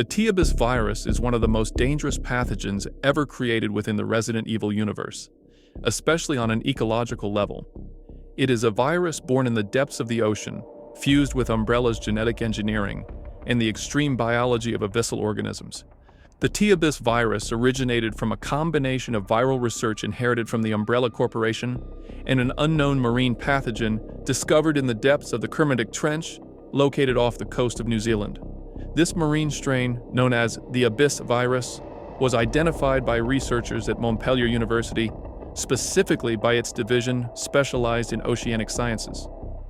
The T-abyss virus is one of the most dangerous pathogens ever created within the Resident Evil universe, especially on an ecological level. It is a virus born in the depths of the ocean, fused with Umbrella's genetic engineering and the extreme biology of abyssal organisms. The T-abyss virus originated from a combination of viral research inherited from the Umbrella Corporation and an unknown marine pathogen discovered in the depths of the Kermadec Trench, located off the coast of New Zealand. This marine strain, known as the abyss virus, was identified by researchers at Montpellier University, specifically by its division specialized in oceanic sciences.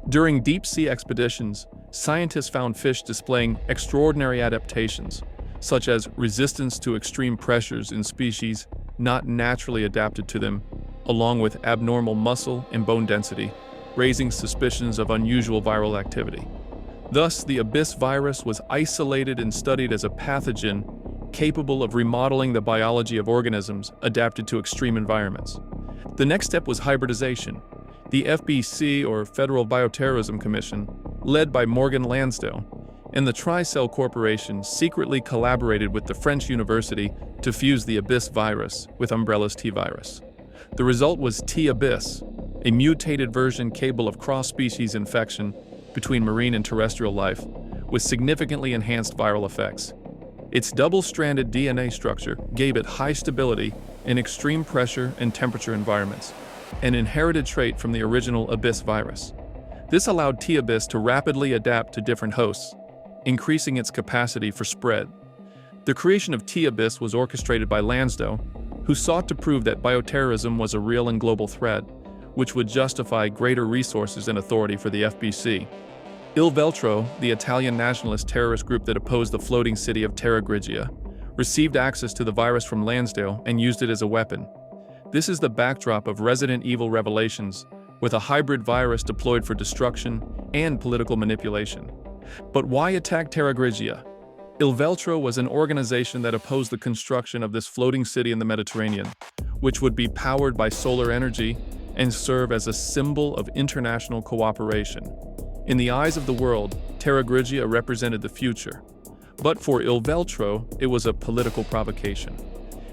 During deep-sea expeditions, scientists found fish displaying extraordinary adaptations, such as resistance to extreme pressures in species not naturally adapted to them, along with abnormal muscle and bone density, raising suspicions of unusual viral activity. Thus, the abyss virus was isolated and studied as a pathogen capable of remodeling the biology of organisms adapted to extreme environments. The next step was hybridization. The FBC, or Federal Bioterrorism Commission, led by Morgan Lansdale, and the TRICELL Corporation secretly collaborated with the French university to fuse the abyss virus with Umbrella's T-virus. The result was T-abyss, a mutated version capable of cross-species infection between marine and terrestrial life, with significantly enhanced viral effects. Its double-stranded DNA structure gave it high stability in extreme pressure and temperature environments, an inherited trait from the original abyss virus. This allowed T-abyss to rapidly adapt to different hosts, increasing its capacity for spread. The creation of T-abyss was orchestrated by Lansdale, who sought to prove that bioterrorism was a real and global threat, which would justify greater resources and authority for the FBC. Il Veltro, the Italian nationalist terrorist group that opposed the floating city of Terragrigia, received access to the virus from Lansdale and used it as a weapon. This is the backdrop of Resident Evil Revelations, with a hybrid virus deployed for destruction and political manipulation. But why attack Terragrigia? Il Veltro was an organization that opposed the construction of this floating city in the Mediterranean, which would be powered by solar energy and serve as a symbol of international cooperation. In the eyes of the world, Terragrigia represented the future. But for Il Veltro, it was a political provocation.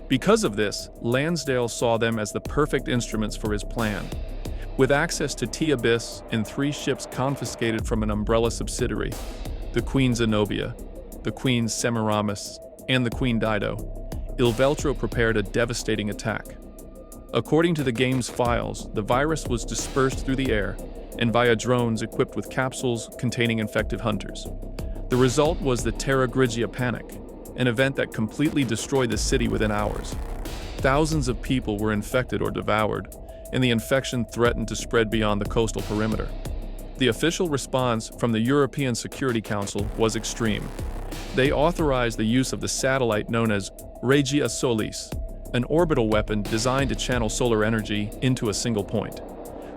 Because of this, Lansdale saw them as the perfect instruments for his plan. With access to T-abyss and 3 ships confiscated from an Umbrella subsidiary, the Queen Zenobia, the Queen Semiramis, and the Queen Dido, Il Veltro prepared a devastating attack. According to the game's files, the virus was dispersed through the air and via drones equipped with capsules containing infected hunters. The result was the Terragrigia Panic, an event that completely destroyed the city within hours. Thousands of people were infected or devoured, and the infection threatened to spread beyond the coastal perimeter. The official response from the European Security Council was extreme. They authorized the use of the satellite known as Regia Solis, an orbital weapon designed to channel solar energy into a single point.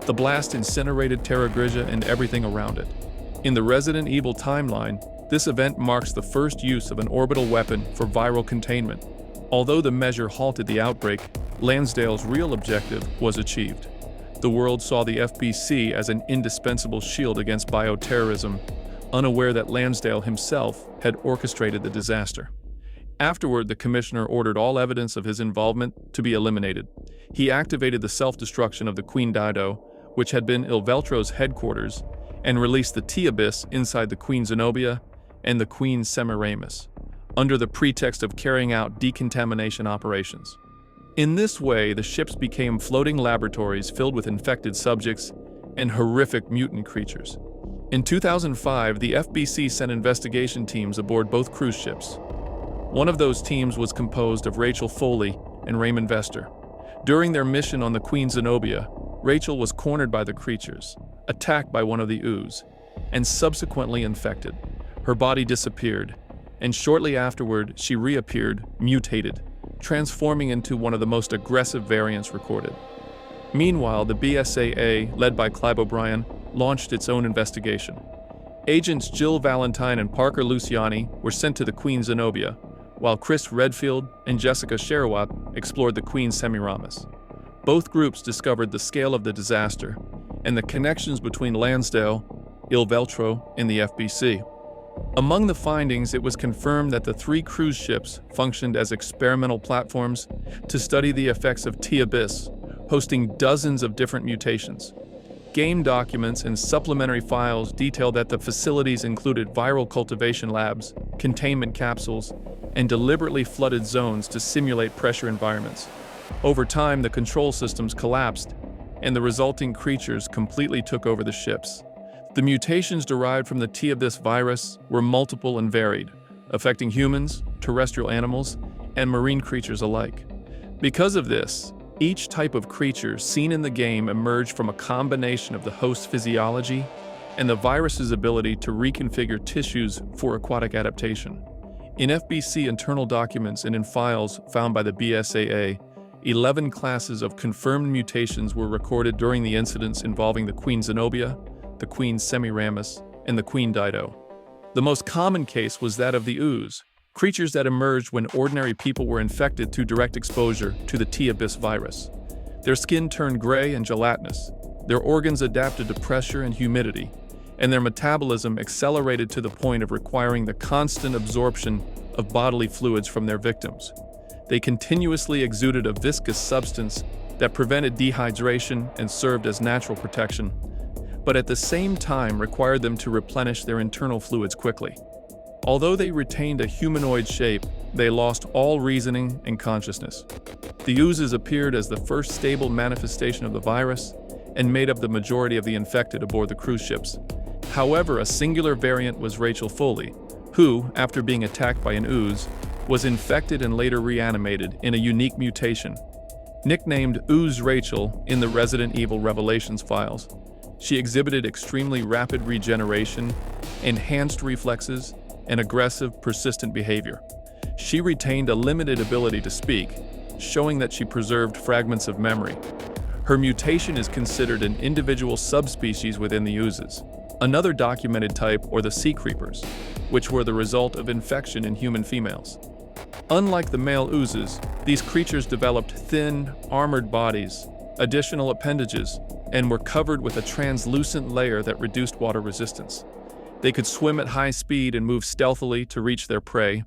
The blast incinerated Terragrigia and everything around it. In the Resident Evil timeline, this event marks the first use of an orbital weapon for viral containment. Although the measure halted the outbreak, Lansdale's real objective was achieved. The world saw the FBC as an indispensable shield against bioterrorism, unaware that Lansdale himself had orchestrated the disaster. Afterward, the commissioner ordered all evidence of his involvement to be eliminated. He activated the self-destruction of the Queen Dido, which had been Il Veltro's headquarters, and released the T-abyss inside the Queen Zenobia and the Queen Semiramis, under the pretext of carrying out decontamination operations. In this way, the ships became floating laboratories filled with infected subjects and horrific mutant creatures. In 2005, the FBC sent investigation teams aboard both cruise ships. One of those teams was composed of Rachel Foley and Raymond Vester. During their mission on the Queen Zenobia, Rachel was cornered by the creatures, attacked by one of the Ooze, and subsequently infected. Her body disappeared, and shortly afterward, she reappeared, mutated, transforming into one of the most aggressive variants recorded. Meanwhile, the BSAA, led by Clive O'Brien, launched its own investigation. Agents Jill Valentine and Parker Luciani were sent to the Queen Zenobia, while Chris Redfield and Jessica Sherwood explored the Queen Semiramis. Both groups discovered the scale of the disaster and the connections between Lansdale, Il Veltro, and the FBC. Among the findings, it was confirmed that the 3 cruise ships functioned as experimental platforms to study the effects of T-abyss, hosting dozens of different mutations. Game documents and supplementary files detail that the facilities included viral cultivation labs, containment capsules, and deliberately flooded zones to simulate pressure environments. Over time, the control systems collapsed, and the resulting creatures completely took over the ships. The mutations derived from the T-abyss virus were multiple and varied, affecting humans, terrestrial animals, and marine creatures alike. Because of this, each type of creature seen in the game emerged from a combination of the host's physiology and the virus's ability to reconfigure tissues for aquatic adaptation. In FBC internal documents and in files found by the BSAA, 11 classes of confirmed mutations were recorded during the incidents involving the Queen Zenobia, the Queen Semiramis, and the Queen Dido. The most common case was that of the Ooze, creatures that emerged when ordinary people were infected through direct exposure to the T-abyss virus. Their skin turned gray and gelatinous, their organs adapted to pressure and humidity, and their metabolism accelerated to the point of requiring the constant absorption of bodily fluids from their victims. They continuously exuded a viscous substance that prevented dehydration and served as natural protection, but at the same time required them to replenish their internal fluids quickly. Although they retained a humanoid shape, they lost all reasoning and consciousness. The oozes appeared as the first stable manifestation of the virus and made up the majority of the infected aboard the cruise ships. However, a singular variant was Rachel Foley, who, after being attacked by an ooze, was infected and later reanimated in a unique mutation. Nicknamed Ooze Rachel in the Resident Evil Revelations files, she exhibited extremely rapid regeneration, enhanced reflexes, and aggressive, persistent behavior. She retained a limited ability to speak, showing that she preserved fragments of memory. Her mutation is considered an individual subspecies within the oozes. Another documented type are the sea creepers, which were the result of infection in human females. Unlike the male oozes, these creatures developed thin, armored bodies, additional appendages, and were covered with a translucent layer that reduced water resistance. They could swim at high speed and move stealthily to reach their prey.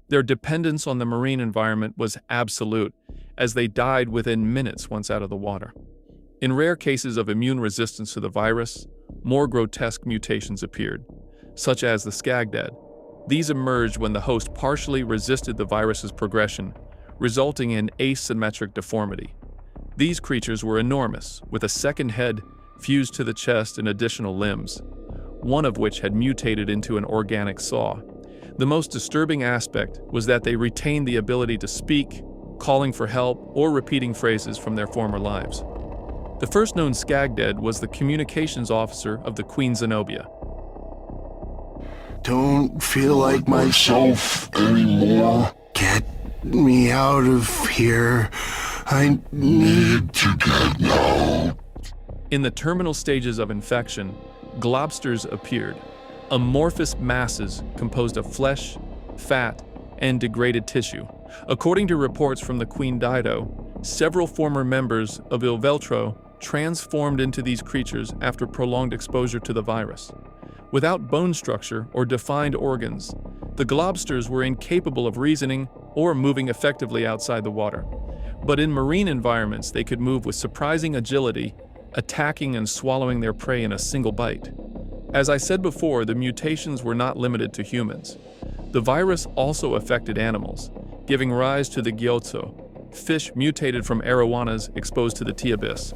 Their dependence on the marine environment was absolute, as they died within minutes once out of the water. In rare cases of immune resistance to the virus, more grotesque mutations appeared, such as the Scagdead. These emerged when the host partially resisted the virus's progression, resulting in asymmetric deformity. These creatures were enormous, with a second head fused to the chest and additional limbs, one of which had mutated into an organic saw. The most disturbing aspect was that they retained the ability to speak, calling for help, or repeating phrases from their former lives. The first known Scagdead was the communications officer of the Queen Zenobia. Don't feel like myself anymore. Get me out of here. I need to get out. In the terminal stages of infection, Globsters appeared, amorphous masses composed of flesh, fat, and degraded tissue. According to reports from the Queen Dido, several former members of Il Veltro transformed into these creatures after prolonged exposure to the virus. Without bone structure or defined organs, the Globsters were incapable of reasoning or moving effectively outside the water. But in marine environments, they could move with surprising agility, attacking and swallowing their prey in a single bite. As I said before, the mutations were not limited to humans. The virus also affected animals, giving rise to the Ghiozzo, fish mutated from arowanas exposed to the T-abyss.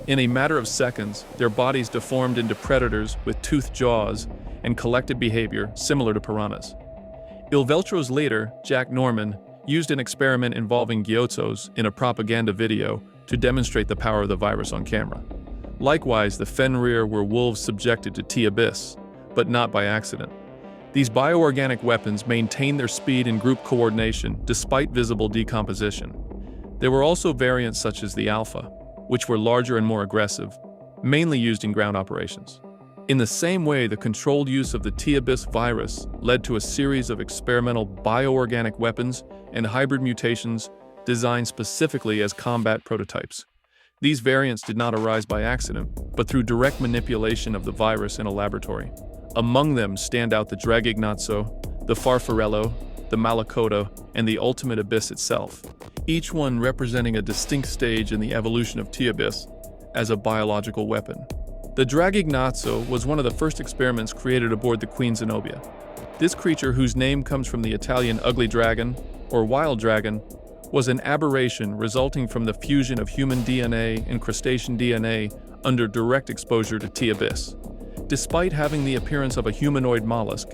In a matter of seconds, their bodies deformed into predators with toothed jaws and collective behavior similar to piranhas. Il Veltro's leader, Jack Norman, used an experiment involving Ghiozos in a propaganda video to demonstrate the power of the virus on camera. Likewise, the Fenrir were wolves subjected to T-abyss, but not by accident. These bioorganic weapons maintained their speed and group coordination despite visible decomposition. There were also variants such as the Alpha, which were larger and more aggressive, mainly used in ground operations. In the same way, the controlled use of the T-abyss virus led to a series of experimental bioorganic weapons and hybrid mutations designed specifically as combat prototypes. These variants did not arise by accident, but through direct manipulation of the virus in a laboratory. Among them stand out the Draghignazzo, the Farfarello, the Malacoda, and the ultimate abyss itself, each one representing a distinct stage in the evolution of T-abyss as a biological weapon. The Draghignazzo was one of the first experiments created aboard the Queen Zenobia. This creature, whose name comes from the Italian ugly dragon, or wild dragon, was an aberration resulting from the fusion of human DNA and crustacean DNA under direct exposure to T-abyss. Despite having the appearance of a humanoid mollusk,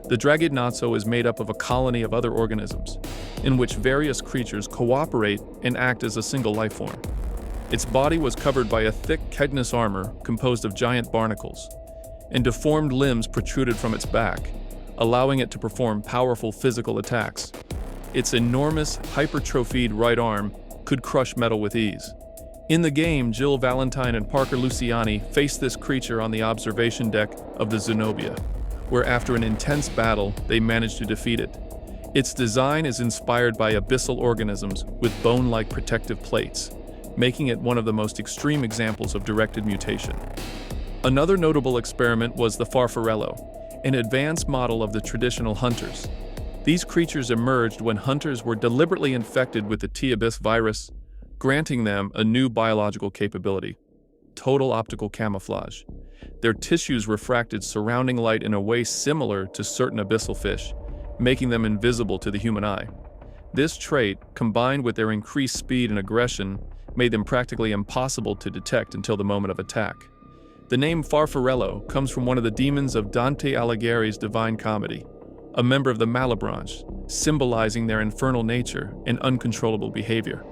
the Draghignazzo is made up of a colony of other organisms, in which various creatures cooperate and act as a single life form. Its body was covered by a thick chitinous armor composed of giant barnacles, and deformed limbs protruded from its back, allowing it to perform powerful physical attacks. Its enormous, hypertrophied right arm could crush metal with ease. In the game, Jill Valentine and Parker Luciani faced this creature on the observation deck of the Zenobia, where after an intense battle, they managed to defeat it. Its design is inspired by abyssal organisms with bone-like protective plates, making it one of the most extreme examples of directed mutation. Another notable experiment was the Farfarello, an advanced model of the traditional hunters. These creatures emerged when hunters were deliberately infected with the T-abyss virus, granting them a new biological capability: total optical camouflage. Their tissues refracted surrounding light in a way similar to certain abyssal fish, making them invisible to the human eye. This trait, combined with their increased speed and aggression, made them practically impossible to detect until the moment of attack. The name Farfarello comes from one of the demons of Dante Alighieri's Divine Comedy, a member of the Malebranche, symbolizing their infernal nature and uncontrollable behavior.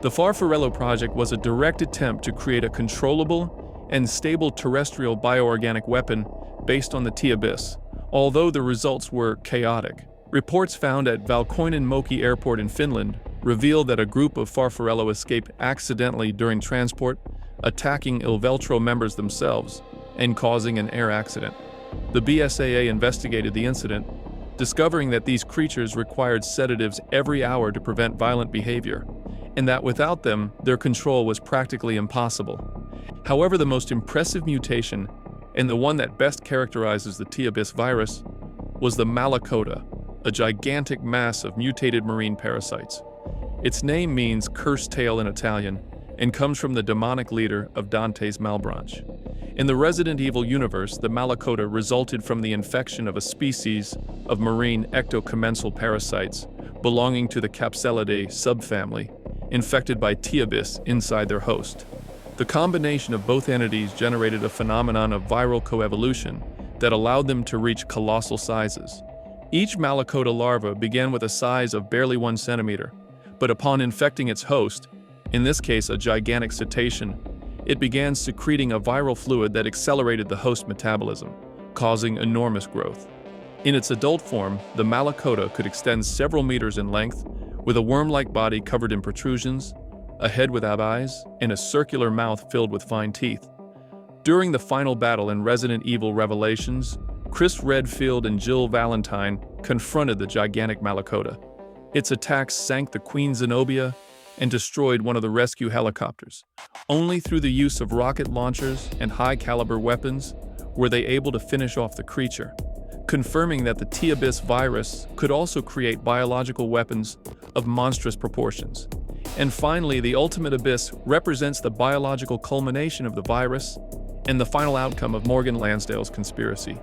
The Farfarello project was a direct attempt to create a controllable and stable terrestrial bioorganic weapon based on the T-abyss, although the results were chaotic. Reports found at Valkoinen-Moki Airport in Finland revealed that a group of Farfarello escaped accidentally during transport, attacking Il Veltro members themselves and causing an air accident. The BSAA investigated the incident, discovering that these creatures required sedatives every hour to prevent violent behavior, and that without them, their control was practically impossible. However, the most impressive mutation, and the one that best characterizes the T-abyss virus, was the Malacoda, a gigantic mass of mutated marine parasites. Its name means cursed tail in Italian, and comes from the demonic leader of Dante's Malebranche. In the Resident Evil universe, the Malacoda resulted from the infection of a species of marine ectocommensal parasites belonging to the Capselidae subfamily, infected by T-abyss inside their host. The combination of both entities generated a phenomenon of viral coevolution that allowed them to reach colossal sizes. Each Malacoda larva began with a size of barely 1 centimeter, but upon infecting its host, in this case a gigantic cetacean, it began secreting a viral fluid that accelerated the host metabolism, causing enormous growth. In its adult form, the Malacoda could extend several meters in length, with a worm-like body covered in protrusions, a head without eyes, and a circular mouth filled with fine teeth. During the final battle in Resident Evil Revelations, Chris Redfield and Jill Valentine confronted the gigantic Malacoda. Its attacks sank the Queen Zenobia and destroyed one of the rescue helicopters. Only through the use of rocket launchers and high-caliber weapons were they able to finish off the creature, confirming that the T-abyss virus could also create biological weapons of monstrous proportions. And finally, the ultimate abyss represents the biological culmination of the virus and the final outcome of Morgan Lansdale's conspiracy.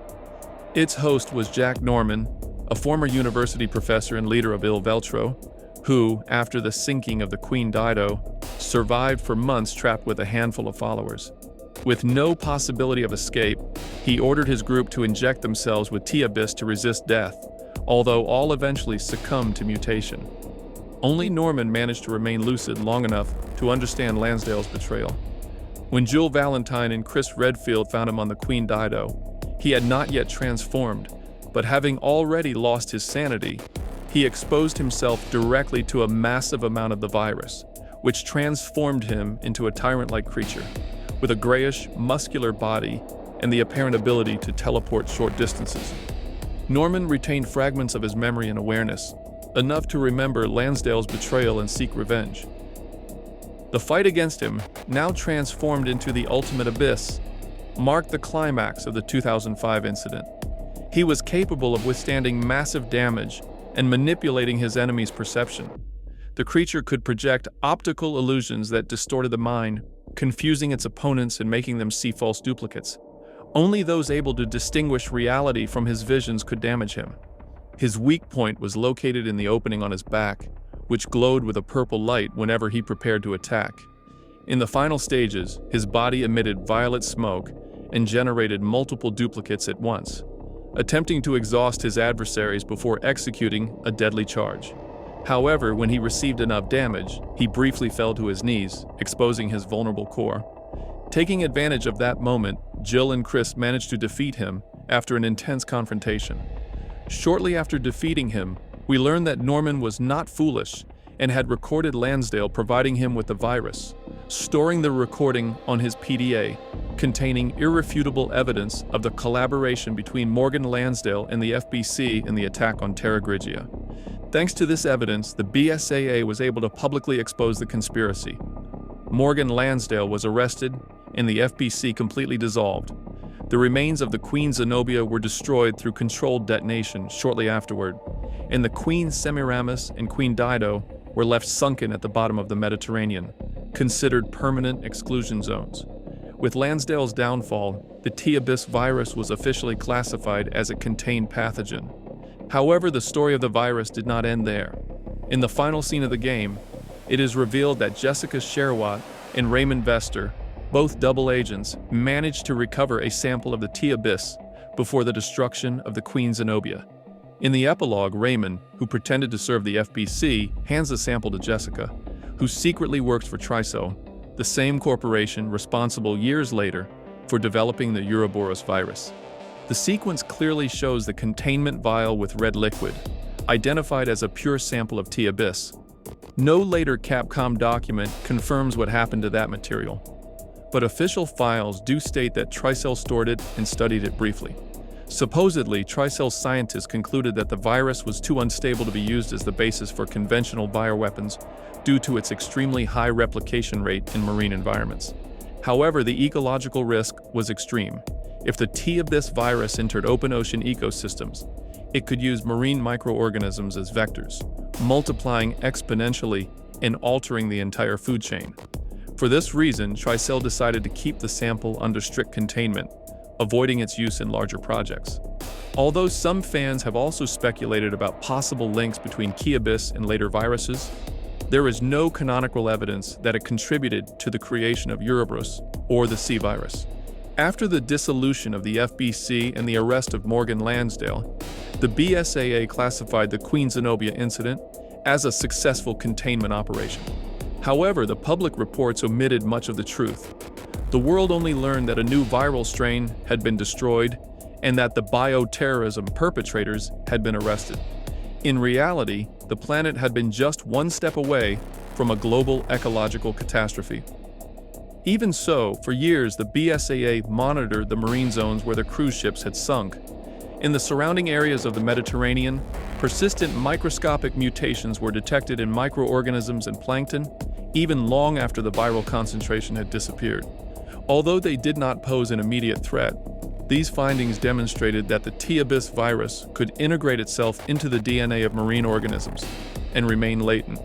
Its host was Jack Norman, a former university professor and leader of Il Veltro, who, after the sinking of the Queen Dido, survived for months trapped with a handful of followers. With no possibility of escape, he ordered his group to inject themselves with T-abyss to resist death, although all eventually succumbed to mutation. Only Norman managed to remain lucid long enough to understand Lansdale's betrayal. When Jill Valentine and Chris Redfield found him on the Queen Dido, he had not yet transformed, but having already lost his sanity, he exposed himself directly to a massive amount of the virus, which transformed him into a tyrant-like creature, with a grayish, muscular body and the apparent ability to teleport short distances. Norman retained fragments of his memory and awareness, enough to remember Lansdale's betrayal and seek revenge. The fight against him, now transformed into the ultimate abyss, marked the climax of the 2005 incident. He was capable of withstanding massive damage and manipulating his enemy's perception. The creature could project optical illusions that distorted the mind, confusing its opponents and making them see false duplicates. Only those able to distinguish reality from his visions could damage him. His weak point was located in the opening on his back, which glowed with a purple light whenever he prepared to attack. In the final stages, his body emitted violet smoke and generated multiple duplicates at once, attempting to exhaust his adversaries before executing a deadly charge. However, when he received enough damage, he briefly fell to his knees, exposing his vulnerable core. Taking advantage of that moment, Jill and Chris managed to defeat him after an intense confrontation. Shortly after defeating him, we learned that Norman was not foolish and had recorded Lansdale providing him with the virus, storing the recording on his PDA, containing irrefutable evidence of the collaboration between Morgan Lansdale and the FBC in the attack on Terragrigia. Thanks to this evidence, the BSAA was able to publicly expose the conspiracy. Morgan Lansdale was arrested, and the FBC completely dissolved. The remains of the Queen Zenobia were destroyed through controlled detonation shortly afterward, and the Queen Semiramis and Queen Dido were left sunken at the bottom of the Mediterranean, considered permanent exclusion zones. With Lansdale's downfall, the T-Abyss virus was officially classified as a contained pathogen. However, the story of the virus did not end there. In the final scene of the game, it is revealed that Jessica Sherwatt and Raymond Vester, both double agents, managed to recover a sample of the T-Abyss before the destruction of the Queen Zenobia. In the epilogue, Raymond, who pretended to serve the FBC, hands the sample to Jessica, who secretly works for TRICELL, the same corporation responsible years later for developing the Ouroboros virus. The sequence clearly shows the containment vial with red liquid, identified as a pure sample of T-Abyss. No later Capcom document confirms what happened to that material, but official files do state that TRICELL stored it and studied it briefly. Supposedly, TRICELL scientists concluded that the virus was too unstable to be used as the basis for conventional bioweapons due to its extremely high replication rate in marine environments. However, the ecological risk was extreme. If the T-Abyss virus entered open ocean ecosystems, it could use marine microorganisms as vectors, multiplying exponentially and altering the entire food chain. For this reason, TRICELL decided to keep the sample under strict containment, avoiding its use in larger projects. Although some fans have also speculated about possible links between T-Abyss and later viruses, there is no canonical evidence that it contributed to the creation of Ouroboros or the C virus. After the dissolution of the FBC and the arrest of Morgan Lansdale, the BSAA classified the Queen Zenobia incident as a successful containment operation. However, the public reports omitted much of the truth. The world only learned that a new viral strain had been destroyed and that the bioterrorism perpetrators had been arrested. In reality, the planet had been just one step away from a global ecological catastrophe. Even so, for years the BSAA monitored the marine zones where the cruise ships had sunk. In the surrounding areas of the Mediterranean, persistent microscopic mutations were detected in microorganisms and plankton, even long after the viral concentration had disappeared. Although they did not pose an immediate threat, these findings demonstrated that the T-Abyss virus could integrate itself into the DNA of marine organisms and remain latent.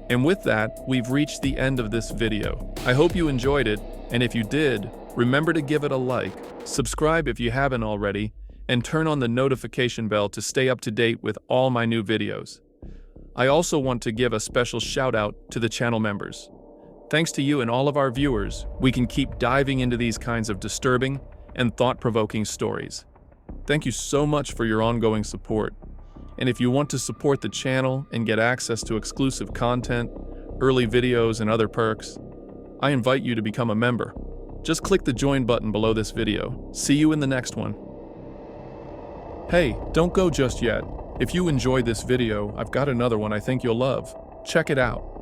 And with that, we've reached the end of this video. I hope you enjoyed it, and if you did, remember to give it a like, subscribe if you haven't already, and turn on the notification bell to stay up to date with all my new videos. I also want to give a special shout out to the channel members. Thanks to you and all of our viewers, we can keep diving into these kinds of disturbing and thought-provoking stories. Thank you so much for your ongoing support. And if you want to support the channel and get access to exclusive content, early videos, and other perks, I invite you to become a member. Just click the join button below this video. See you in the next one. Hey, don't go just yet. If you enjoyed this video, I've got another one I think you'll love. Check it out.